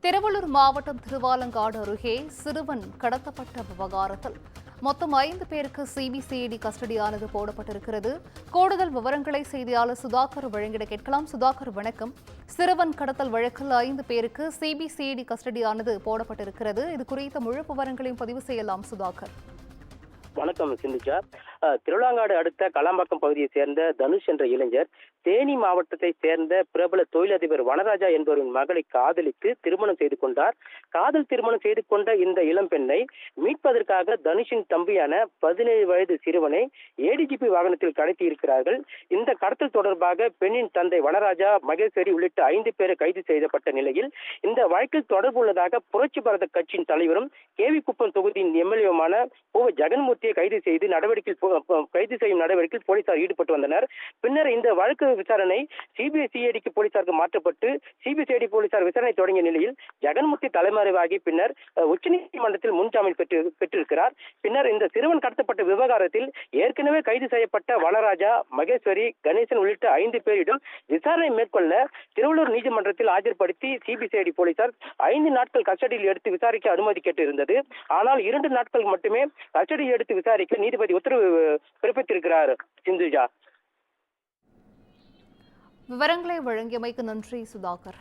திருவள்ளூர் மாவட்டம் திருவாலங்காடு அருகே சிறுவன் கடத்தப்பட்ட விவகாரத்தில் மொத்தம் 5 பேருக்கு சிபிசிஐடி கஸ்டடியானது போடப்பட்டிருக்கிறது. கூடுதல் விவரங்களை செய்தியாளர் சுதாகர் வழங்கிட கேட்கலாம். சுதாகர், வணக்கம். சிறுவன் கடத்தல் வழக்கில் 5 பேருக்கு சிபிசிஐடி கஸ்டடியானது போடப்பட்டிருக்கிறது. இது குறித்த முழு விவரங்களையும் பதிவு செய்யலாம் சுதாகர். வணக்கம் சிந்துஜா. திருவிழாங்காடு அடுத்த கலாம்பாக்கம் பகுதியைச் சேர்ந்த தனுஷ் என்ற இளைஞர் தேனி மாவட்டத்தை சேர்ந்த பிரபல தொழிலதிபர் வனராஜா என்பவரின் மகளை காதலித்து திருமணம் செய்து கொண்டார். காதல் திருமணம் செய்து கொண்ட இந்த இளம் பெண்ணை மீட்பதற்காக தனுஷின் தம்பியான 17 வயது சிறுவனை ஏடிஜிபி வாகனத்தில் கடத்தி இருக்கிறார்கள். இந்த கடத்தல் தொடர்பாக பெண்ணின் தந்தை வனராஜா, மகேஸ்வரி உள்ளிட்ட 5 பேரை கைது செய்யப்பட்ட நிலையில் இந்த வழக்கில் தொடர்பு உள்ளதாக புரட்சி பாரத கட்சியின் தலைவரும் கேவிக்குப்பம் தொகுதியின் எம்எல்ஏவுமான ஜெகன்மூர்த்தியை கைது செய்யும் நடவடிக்கையில் போலீசார் ஈடுபட்டு வந்தனர். பின்னர் இந்த வழக்கு விசாரணை சிபிசிஐடிக்கு போலீசாருக்கு மாற்றப்பட்டு சிபிசிஐடி போலீசார் விசாரணை தொடங்கிய நிலையில் ஜெகன்மூர்த்தி தலைமறைவாகி பின்னர் உச்சநீதிமன்றத்தில் முன்ஜாமீன் பெற்றிருக்கிறார். பின்னர் இந்த சிறுவன் கடத்தப்பட்ட விவகாரத்தில் ஏற்கனவே கைது செய்யப்பட்ட வனராஜா, மகேஸ்வரி, கணேசன் உள்ளிட்ட 5 பேரிடம் விசாரணை மேற்கொள்ள திருவள்ளூர் நீதிமன்றத்தில் ஆஜர்படுத்தி சிபிசிஐடி போலீசார் 5 நாட்கள் கஸ்டடியில் எடுத்து விசாரிக்க அனுமதி கேட்டிருந்தது. ஆனால் 2 நாட்கள் மட்டுமே கஸ்டடியில் எடுத்து விசாரிக்க நீதிபதி உத்தரவு பிறப்பித்திருக்கிறார். சிந்துஜா, விவரங்களை வழங்கியமைக்கு நன்றி சுதாகர்.